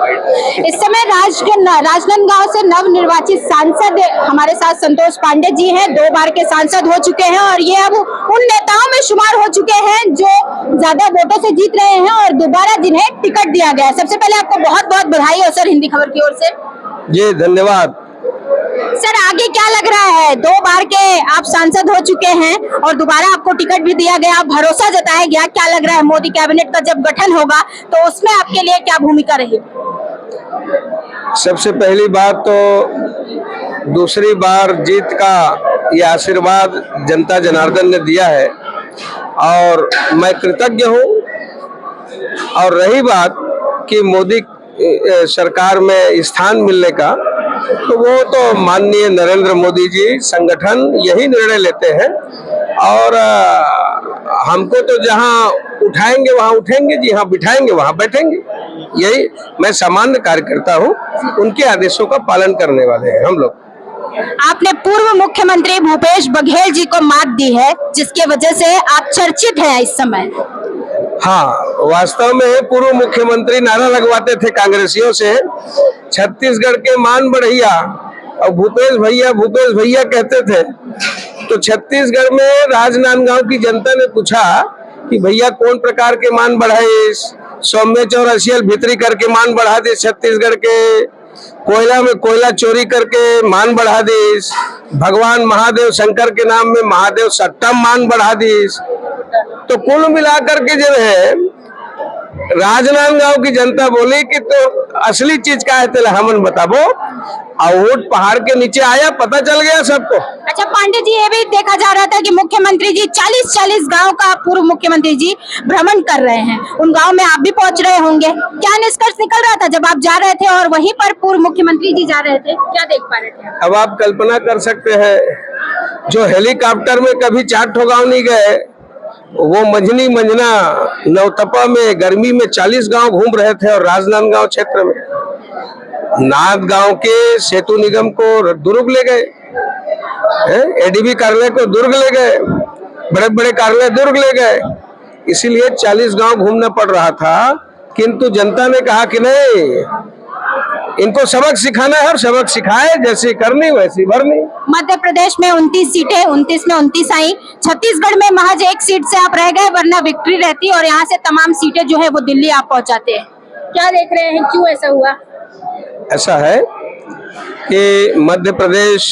इस समय राजनांदगांव से नवनिर्वाचित सांसद हमारे साथ संतोष पांडे जी हैं। 2 बार के सांसद हो चुके हैं और ये अब उन नेताओं में शुमार हो चुके हैं जो ज्यादा वोटों से जीत रहे हैं और दोबारा जिन्हें टिकट दिया गया है। सबसे पहले आपको बहुत बहुत बधाई हो सर, हिंदी खबर की ओर से। जी धन्यवाद। सर आगे क्या लग रहा है? 2 बार के आप सांसद हो चुके हैं और दोबारा आपको टिकट भी दिया गया, भरोसा जताया गया। क्या लग रहा है मोदी कैबिनेट का जब गठन होगा तो उसमें आपके लिए क्या भूमिका रहेगी? सबसे पहली बात तो दूसरी बार जीत का ये आशीर्वाद जनता जनार्दन ने दिया है और मैं कृतज्ञ हूँ। और रही बात कि मोदी सरकार में स्थान मिलने का, तो वो तो माननीय नरेंद्र मोदी जी संगठन यही निर्णय लेते हैं और हमको तो जहां उठाएंगे वहां उठेंगे, जहां बिठाएंगे वहां बैठेंगे। यही मैं सामान्य कार्यकर्ता हूं, उनके आदेशों का पालन करने वाले हैं हम लोग। आपने पूर्व मुख्यमंत्री भूपेश बघेल जी को मात दी है, जिसके वजह से आप चर्चित हैं इस समय। हाँ, वास्तव में पूर्व मुख्यमंत्री नारा लगवाते थे कांग्रेसियों से, छत्तीसगढ़ के मान बढ़िया, और भूपेश भैया कहते थे। तो छत्तीसगढ़ में राजनांदगांव की जनता ने पूछा कि भैया कौन प्रकार के मान बढ़ाए, सौम्य चौरसियल भीतरी करके मान बढ़ा दी, छत्तीसगढ़ के कोयला में कोयला चोरी करके मान बढ़ा दी, भगवान महादेव शंकर के नाम में महादेव सट्टा मान बढ़ा दी। तो कुल मिलाकर के जो है राजनांदगांव की जनता बोली कि तो असली चीज का है, तेला हमन बताबो। और वोट पहाड़ के नीचे आया, पता चल गया सबको। अच्छा पांडे जी, ये भी देखा जा रहा था कि मुख्यमंत्री जी 40 गांव का पूर्व मुख्यमंत्री जी भ्रमण कर रहे हैं, उन गांव में आप भी पहुंच रहे होंगे। क्या निष्कर्ष निकल रहा था जब आप जा रहे थे और वहीं पर पूर्व मुख्यमंत्री जी जा रहे थे? क्या देख पा रहे थे? अब आप कल्पना कर सकते हैं, जो हेलीकॉप्टर में कभी 4 ठो गाँव नहीं गए, वो मंझना नवतपा में गर्मी में 40 गांव घूम रहे थे। और राजनांदगांव क्षेत्र में नाथ गांव के सेतु निगम को दुर्ग ले गए, एडीबी कार्यालय को दुर्ग ले गए, बड़े बड़े कार्यालय दुर्ग ले गए। इसीलिए 40 गांव घूमना पड़ रहा था। किंतु जनता ने कहा कि नहीं, इनको सबक सिखाना है और सबक सिखाए, जैसी करनी वैसी भरनी। मध्य प्रदेश में 29 सीटें, 29 में 29 आई। छत्तीसगढ़ में महज 1 सीट से आप रह गए, वरना विक्ट्री रहती और यहाँ से तमाम सीटें जो है वो दिल्ली आप पहुंचाते हैं। क्या देख रहे हैं, क्यों ऐसा हुआ? ऐसा है कि मध्य प्रदेश,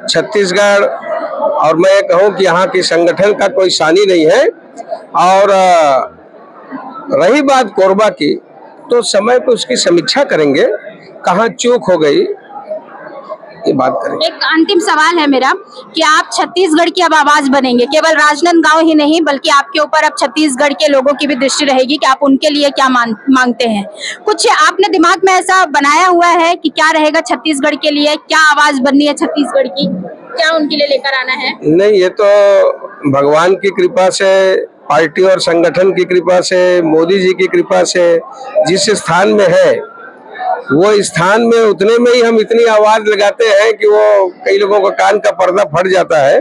छत्तीसगढ़ और मैं कहूँ कि यहाँ की संगठन का कोई सानी नहीं है। और रही बात कोरबा की, तो समय पर उसकी समीक्षा करेंगे, कहाँ चूक हो गई ये बात करेंगे। एक अंतिम सवाल है मेरा कि आप छत्तीसगढ़ की अब आवाज बनेंगे, केवल राजनांदगांव ही नहीं बल्कि आपके ऊपर अब छत्तीसगढ़ के लोगों की भी दृष्टि रहेगी कि आप उनके लिए क्या मांगते हैं। कुछ आपने दिमाग में ऐसा बनाया हुआ है कि क्या रहेगा छत्तीसगढ़ के लिए, क्या आवाज बननी है छत्तीसगढ़ की, क्या उनके लिए लेकर आना है? नहीं, ये तो भगवान की कृपा से, पार्टी और संगठन की कृपा से, मोदी जी की कृपा से जिस स्थान में है वो स्थान में उतने में ही हम इतनी आवाज लगाते हैं कि वो कई लोगों का कान का पर्दा फट जाता है।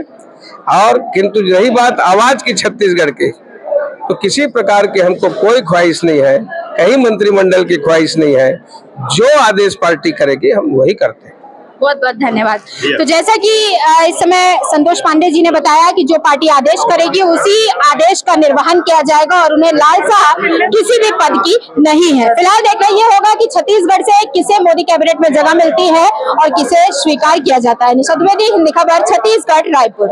और किंतु रही बात आवाज की छत्तीसगढ़ की, तो किसी प्रकार की हमको कोई ख्वाहिश नहीं है, कहीं मंत्रिमंडल की ख्वाहिश नहीं है। जो आदेश पार्टी करेगी हम वही करते हैं। बहुत बहुत धन्यवाद। तो जैसा कि इस समय संतोष पांडे जी ने बताया कि जो पार्टी आदेश करेगी उसी आदेश का निर्वहन किया जाएगा और उन्हें लालसा किसी भी पद की नहीं है। फिलहाल देखना ये होगा कि छत्तीसगढ़ से किसे मोदी कैबिनेट में जगह मिलती है और किसे स्वीकार किया जाता है। निशा द्विवेदी, हिंदी खबर, छत्तीसगढ़, रायपुर।